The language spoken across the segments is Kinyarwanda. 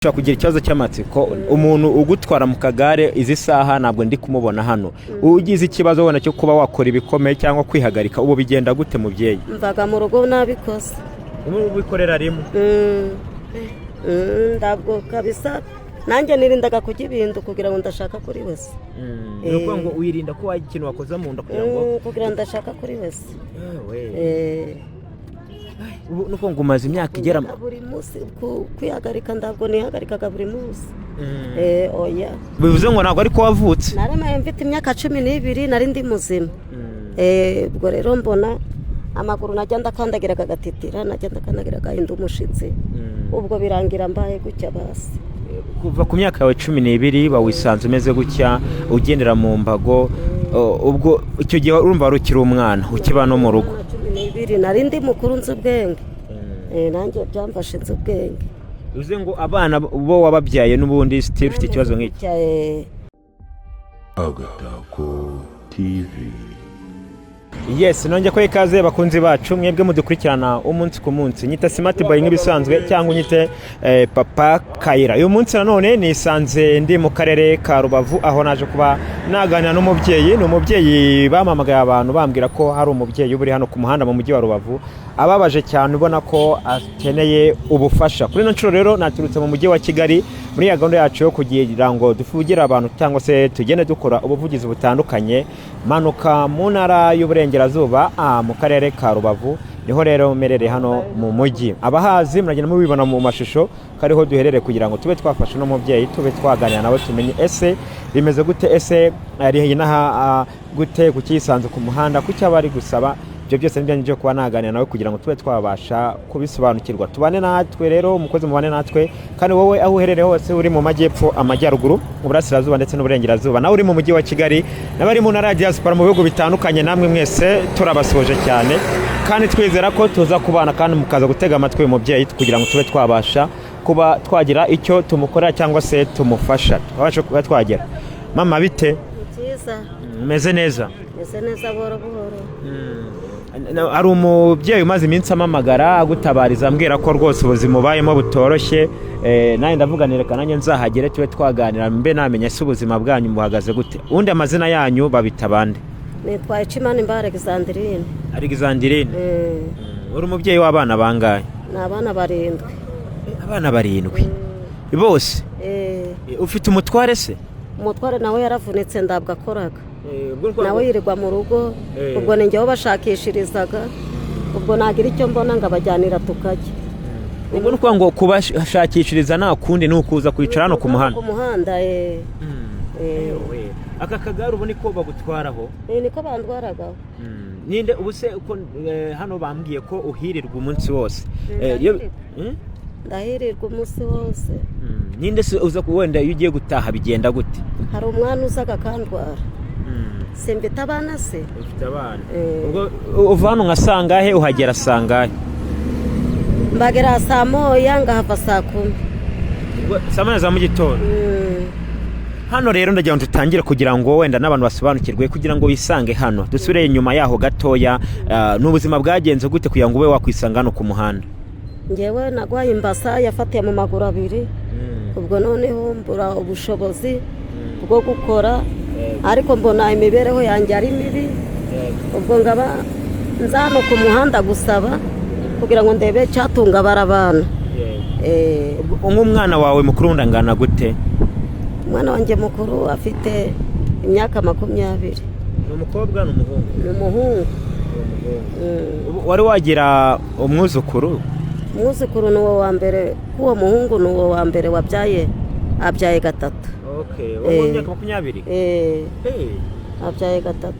Ushobora kugira ikibazo cy'amatsiko umuntu ugutwara mu kagare izi saha ntabwo ndi kumubona hano ugize ikibazo wona cyo kuba wakora ibikomeye cyangwa kwihagarika ubu bigenda gute mubyeyi mvaga mu rugo nabikoze ubikorera rimwe ndabwo kabisa nanjye nirindaga kujya ibintu kugira ngo ndashaka kuri wese nuko ngo wirinda ko wagira ikintu wakoza mu nda kugira ngo ndashaka kuri wese nuko ngo umaze imyaka igera buri munsi kwihagarika ndabwo nihagarikaga buri munsi oya bivuze ngo ntabwo ariko wavutse naremaye mfite imyaka 12 nari ndi muzima ubwo rero mbona amaguru najya ndakandagira kagatitira najya ndakandagira gahinda umushitsi ubwo birangira mbaye gutya basi kuva ku myaka yawe 12 bawisanze umeze gutya ugendera mu mbago ubwo icyo gihe urumva rukiri umwana ukiba no mu rugo 12 nari ndi mukuru nzi ubwenge nanjye byamfashe nzi ubwenge uze ngo abana bo wababyaye n'ubundi still ufite ikibazo nk'iki Agatako TV. Yes, nonje ko ikaze bakunzi bacu mwebwe mudukurikirana umunsi ku munsi nyita Smart Boy nk'ibisanzwe cyangwa nyite Papa Kayira. Uyu munsi nanone nisanze ndi mu karere ka Rubavu aho naje kuba naganira n'umubyeyi n'umubyeyi bamamagaye abantu bambwira ko hari umubyeyi uri hano ku muhanda mu mujyi wa Rubavu ababaje cyane ubona ko akeneye ubufasha. Kuri no ncuro rero naturutse mu mujyi wa Kigali muri ya gahunda yacu yo kugira ngo dufugira abantu cyangwa se tugende dukora ubuvugizi butandukanye manuka mu ntara y'uburengerazuba mu karere ka Rubavu niho rero merere hano mu mujyi abahazi muragenda mubibona mu mashusho kariho duherere kugira ngo tube twafasha no mubyeyi tube twaganira nawe tumenye ese bimeze gute ese ari naha gute kukisanze ku muhanda kuki abari gusaba ibyo byose nibyo kuba naganira nawe kugira ngo tube twabasha kubisobanukirwa tubane natwe rero umukozi mubane natwe kandi wowe aho uherereye hose uri mu majyepfo amajyaruguru uburasirazuba ndetse n'uburengerazuba nawe uri mu mujyi wa Kigali n'abari mu ntara ya diaspora mu bihugu bitandukanye namwe mwese turabasoje cyane kandi twizera ko tuza kubana kandi mukaza gutega amatwi uyu mubyeyi kugira ngo tube twabasha kuba twagira icyo tumukorera cyangwa se tumufasha twabasha kuba twagera mama bite cyiza meze neza buhoro buhoro ari umubyeyi umaze iminsi amamagara agutabariza ambwira ko rwose ubuzima ubayemo butoroshye nawe ndavuganireka nanjye nzahagere tube twaganira mbe namenya se ubuzima bwanyu buhagaze gute undi amazina yanyu babita bande nitwaye Chimani Mba Alexandrine Alexandrine uri umubyeyi w'abana bangahe ni abana 7 abana 7 bose ufite umutware se umutware nawe yaravunitse ndabwa akoraga nawe yirirwa mu rugo ubwo ninjyeho bashakishirizaga ubwo nagira icyo mbona ngo abajyanira tukajya ubwo nuko ngo kubashakishiriza nta kundi nukuza kwicara hano ku muhanda aka kagare ubone ko bagutwaraho niko bandwaragaho ninde ubuse uko hano bambwiye ko uhirirwa umunsi wose ndahirirwa umunsi wose ninde se uza wenda iyo ugiye gutaha bigenda gute hari umwana uzaga kandwara simfite abana se ufite abana ubwo uva hano nka sangahe uhagera sangahe mbagera saa moya ngahava saa 10 saa moya za mu gitondo hano rero ndagira ngo tutangire kugira ngo wenda n'abantu basobanukirwe kugira ngo wisange hano dusubire inyuma yaho gatoya n'ubuzima bwagenze gute kugira ngo ube wakwisanga hano ku muhanda ngewe nagwaye imbasa yafatiye mu maguru 2 ubwo noneho mbura ubushobozi bwo gukora ariko mbona imibereho yanjye ari mibi ubwo ngaba nzano ku muhanda gusaba kugira ngo ndebe cyatunga barabana nk'umwana wawe mukuru ndangana gute umwana wanjye mukuru afite imyaka 20 ni umukobwa n'umuhungu ni umuhungu wari wagira umwuzukuru ni uwo wa mbere uwo muhungu ni uwo wa mbere abyaye 3 okay uwo myaka 20 abyaye 3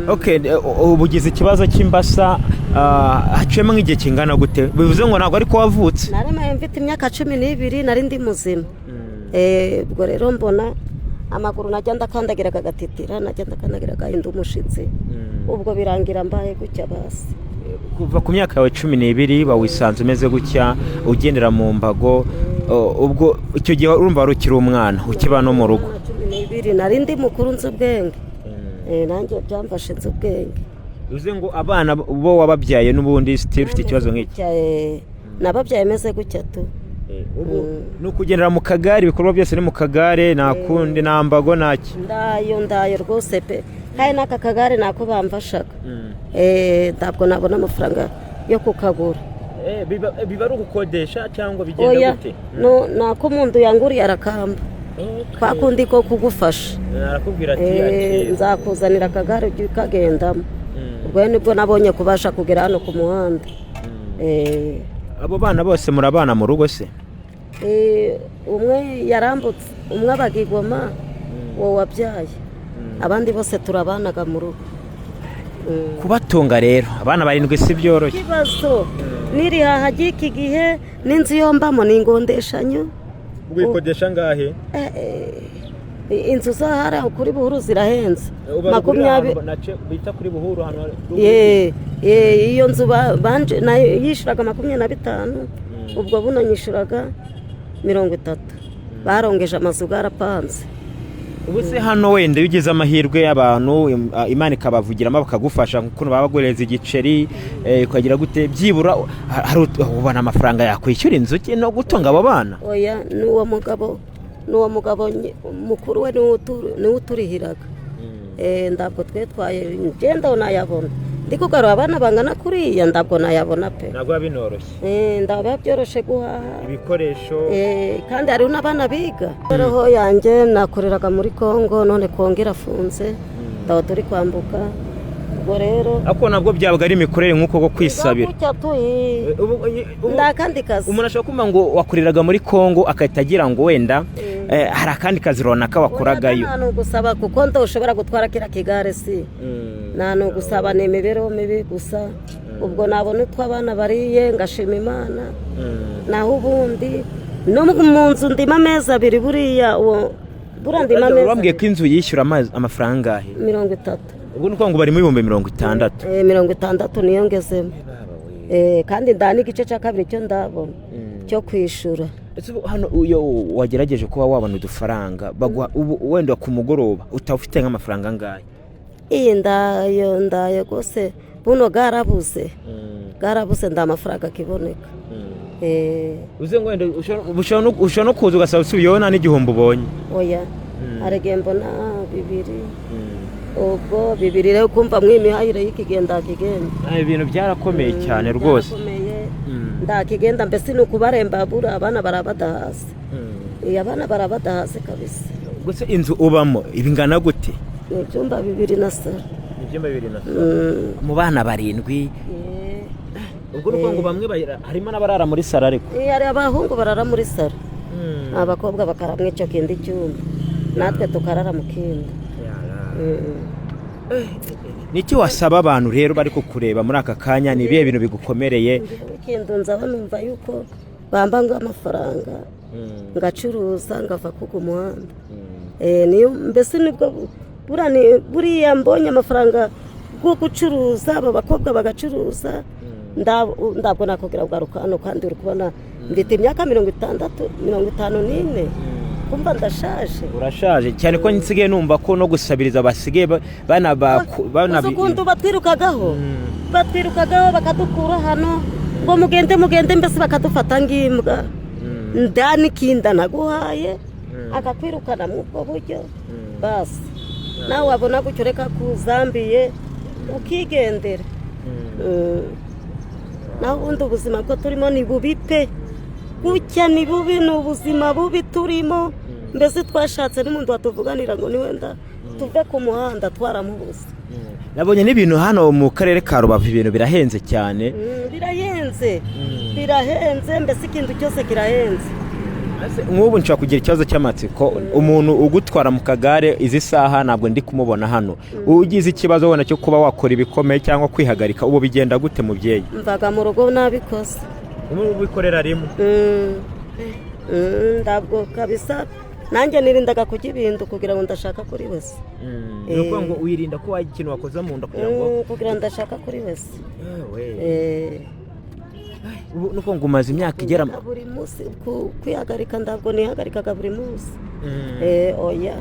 okay ubugize ikibazo cy'imbasa haciyemo nk'igihe kingana gute bivuze ngo ntabwo ariko wavutse naremaye mfite imyaka 12 nari ndi muzima ubwo rero mbona amaguru najya ndakandagira kagatitira najya ndakandagira gahinda umushitsi ubwo birangira mbaye gutya basi kuva ku myaka yawe 12 bawisanze umeze gutya ugendera mu mbago ubwo icyo gihe urumva rukiri umwana ukiba no mu rugo 12 nari ndi mukuru nzi ubwenge nanjye byamfashe nzi ubwenge uze ngo abana bo wababyaye n'ubundi still ufite ikibazo nk'iki nababyaye meze gutya tu ubu ni ukugendera mu kagare, ibikorwa byose ni mu kagare, nta kundi, nta mbago, ntaki. ndayo rwose pe, kandi n'aka kagare nako bamfashaga. Ntabwo nabona amafaranga yo kukagura. biba ari ugukodesha cyangwa bigenda gute? nako umuntu yanguriye arakamba, twakundi ko kugufasha, arakubwira ati nzakuzanira akagare ujye ukagendamo. ubwo nibwo nabonye kubasha kugera hano ku muhanda. abo bana bose murabana mu rugo se? umwe yarambutse, umwe abaga i Goma, uwo wabyaye, abandi bose turabanaga mu rugo. kubatunga rero abana 7 si byoroshye. ikibazo niri haha iki gihe n'inzu yo mbamo ni ingondeshanyo. Ubikodesha ngahe? Inzu zahara kuri Buhuru zirahenze 20 bita kuri Buhuru hano. iyo nzu banje nayo yishuraga 25, ubwo buno nyishuraga 30. barongeje amazu garapanze. ubu se hano wenda ugize amahirwe y'abantu Imana ikabavugiramo bakagufasha kuko babagoreza igiceri ukagira gute, byibura ubona amafaranga yakwishyura inzu no gutunga abo bana? oya, n'uwo mugabo mukuru we niwe uturihiraga. ndabwo twetwaye ngenda nayabona, ndiko garo abana bangana kuriya, ndabwo nayabona pe. ntabwo binoroshye. ndaba byoroshe guhaha ibikoresho, kandi hari n'abana biga. roho yanjye nakoreraga muri Kongo, none Kongo irafunze, ndaho turi kwambuka. ubwo rero ako nabwo byabaga ari imikorere nk'uko go kwisabira. ndakandi kazi. umuntu ashobora kumva ngo wakoreraga muri Kongo akahita agira ngo wenda hari akandi kazi runaka wakoragayo. nta nugusaba kuko ndoshobora gutwara kira kigare si. nta nugusaba ni imibereho mibi gusa. ubwo nabona utw'abana bariye ngashima Imana. naho ubundi no mu nzu ndima amezi 2 buriya ndima amezi. wambwiye ko inzu yishyura amafaranga angahe? 30. ubwo nuko ngo bari mu 60. 60 niyo ngezemo. kandi ndani igice cya kabiri cyo ndabona cyo kwishura. hano uyo wagerageje kuba wabona udufaranga bagwa wenda ku mugoroba utafite nk'amafaranga angahe? ndayo gose buno garabuze nda amafaranga kiboneka. uze ngo wenda ushobora no kuza ugasaba usubiyeho nta n'igihombo ubonye? oya, aregembo na 2. ubwo 2 rero kumva mwimihayire y'ikigenda ibintu byarakomeye cyane rwose. ndakigenda mbese ni ukubarembabura, abana barabadahase. abana barabadahase kabisa. gusa inzu ubamo ibingana gute? ni ibyumba 2 na saro. mu bana 7. ubwo nuko ngo bamwe harimo n'abarara muri saro ariko. hari abahungu barara muri saro, abakobwa bakaramwa icyo kindi cyumba, natwe tukarara mu kindi. niki wasaba abantu rero bari kukureba muri aka kanya? ni ibihe bintu bigukomereye? ikintu nzaba numva yuko bambanga amafaranga ngacuruza ngava ku muhanda. niyo mbese nibwo buriya mbonye amafaranga bwo gucuruza, aba bakobwa bagacuruza, ndabwo nakubwira bwaruka hano, kandi uri kubona mfite imyaka 54. kumva ndashaje. urashaje cyane ko nsigaye numva ko no gusabiriza basigaye ukuntu batwirukagaho bakadukura hano ngo mugende mbese bakadufata ng'imbwa. ndani kinda naguhaye akakwirukana mu bwo buryo basi nawe wabona gutyo reka kuzambiye ukigendera. naho ubundi ubuzima bwo turimo ni bubi pe, gutya ni bubi, ni ubuzima bubi turimo. mbese twashatse n'umuntu watuvuganira ngo ni wenda tuve ku muhanda twaramubuze. nabonye n'ibintu hano mu karere ka Rubavu ibintu birahenze cyane. birahenze mbese ikintu cyose kirahenze. nk'ubu nshobora kugira ikibazo cy'amatsiko, umuntu ugutwara mu kagare izi saha ntabwo ndi kumubona hano, ugize ikibazo wenda cyo kuba wakora ibikomeye cyangwa kwihagarika, ubu bigenda gute mubyeyi? mvaga mu rugo nabikoze. ubikorera rimwe? ndabwo kabisa nanjye nirindaga kujya ibintu kugira ngo ndashaka kuri wese. ni ukuvuga ngo wirinda ko wagira ikintu wakoze mu nda kugira ngo ndashaka kuri wese. ubu nuko ngo umaze imyaka igera buri munsi kwihagarika, ndabwo nihagarikaga buri munsi. oya,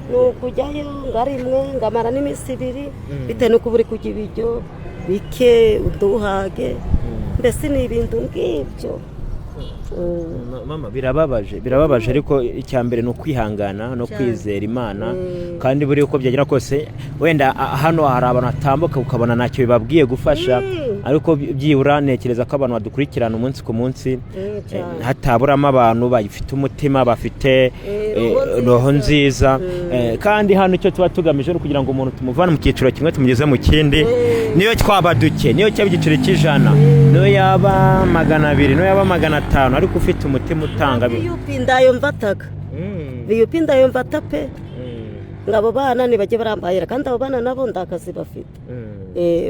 ni ukujyayo ngarimwe ngamara n'iminsi 2 bitewe n'uko buri kujya ibiryo bike uduhage, mbese ni ibintu ngibyo. mama birababaje ariko icya mbere ni ukwihangana no kwizera Imana kandi buri uko byagera kose wenda hano hari abantu batambuka ukabona ntacyo bibabwiye gufasha ariko byibura ntekereza ko abantu badukurikirana umunsi ku munsi hataburamo abantu bafite umutima bafite roho nziza kandi hano icyo tuba tugamije no kugira ngo umuntu tumuvane mu cyiciro kimwe tumugeze mu kindi niyo twaba duke niyo cyaba igiciro cy'ijana niyo yaba 200 niyo yaba 500 ariko ufite umutima utanga biyupindayo mvataga biyupindayo mvata pe ngabo bana nibajye barambayira kandi abo bana nabo ndakazi bafite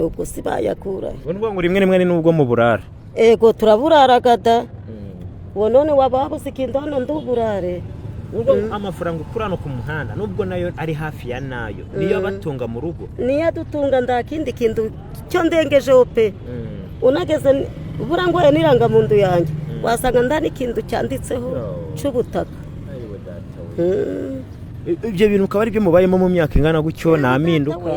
ubwo sibayakura ubwo ngo rimwe nubwo mu burara ego turaburaragada uwo none wababuze ikintu hano nduburare ubwo amafaranga ukurano ku muhanda nubwo nayo ari hafi ya nayo niyo batunga mu rugo niyo dutunga ndakindi kintu cyo ndengejeho pe unageze burangoye niranga mu ndu yanjye wasanga ndani kintu cyanditseho cy'ubutaka ibyo bintu ukaba ari byo mubayemo mu myaka ingana gutyo naminduka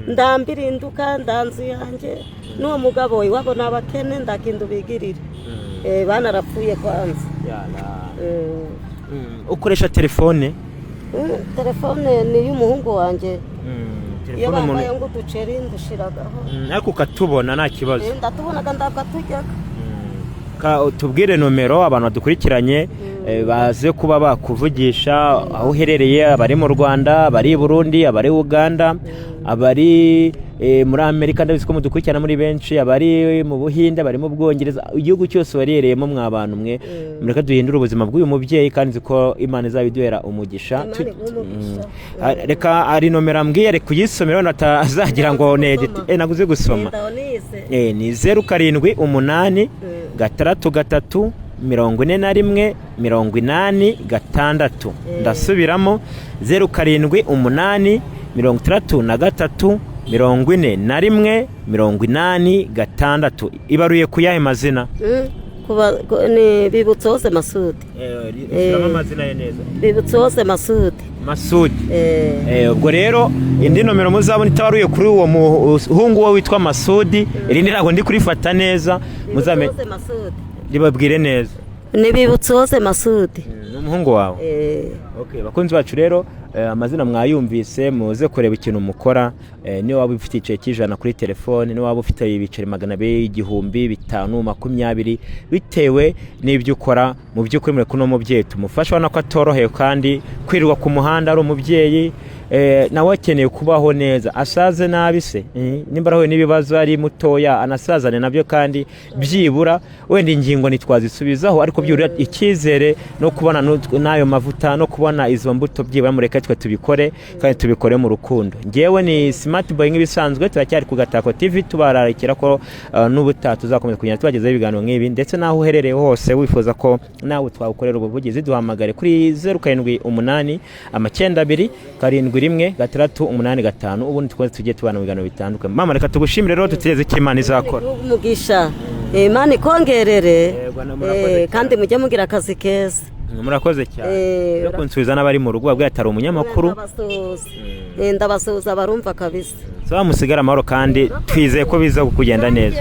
ndambirinduka ndanzu yanjye n'uwo mugabo we wabo nabakene ndakindu bigirira banarapfuye kwanza ukoresha telefone ni y'umuhungu wanjye iyo bambaye ngo uduceri ndushiragaho ariko ukatubona nta kibazo ndatubonaga ndakatujyaga tubwire nomero abantu badukurikiranye baze kuba bakuvugisha aho uherereye abari mu Rwanda abari i Burundi abari Uganda abari muri Amerika ndabizi ko mudukurikirana muri benshi abari mu Buhinde abari mu Bwongereza igihugu cyose wariyereyemo mwabantu mwe mureka duhindura ubuzima bw'uyu mubyeyi kandi ziko Imana izabiduhera umugisha reka ari nomero ambwiye reka kuyisomera natazagira ngo naguze gusoma ni 07 8 6 41 ndasubiramo 07 8 6 41 ibaruye kuyahe mazina ni bibutse hose Masudi amazina ye neza bibutse hose Masudi ubwo rero indi nomero muzabona itabaruye kuri uwo muhungu we witwa Masudi irindi ntabwo ndi kurifata neza muzamenye ribabwire neza ni bibutse hose Masudi n'umuhungu wawe bakunzi bacu rero amazina mwayumvise muze kureba ikintu mukora niyo waba ufite igice cy'ijana kuri telefone niyo waba ufite ibiceri 200 igihumbi 5 20 bitewe n'ibyo ukora mu by'ukuri muri kuno mubyeyi tumufasha ubona ko atoroheye kandi kwirirwa ku muhanda ari umubyeyi nawe akeneye kubaho neza asaze nabi se nimba arahuye n'ibibazo ari mutoya anasazane nabyo kandi byibura wenda ingingo ntitwazisubizaho ariko byibura icyizere no kubona n'ayo mavuta no kubona izo mbuto byibura mureka twe tubikore kandi tubikore mu rukundo ngewe ni Smart Boy nk'ibisanzwe turacyari ku Gatako TV tubararikira ko n'ubutaha tuzakomeza kugenda tubagezaho ibiganiro nk'ibi ndetse naho uherereye hose wifuza ko nawe twawukorera ubuvugizi duhamagare kuri 07 8 9 2 1 ubundi twese tugiye tubana mu biganiro bitandukanye mama reka tugushimire rero tutireze ko Imana izakora umugisha Imana ikongerere kandi mujye mugira akazi keza murakoze cyane no kunsubiza n'abari mu rugo babwiye atari umunyamakuru ndabasuhuza barumva kabisa musigara amahoro kandi twizeye ko biza kugenda neza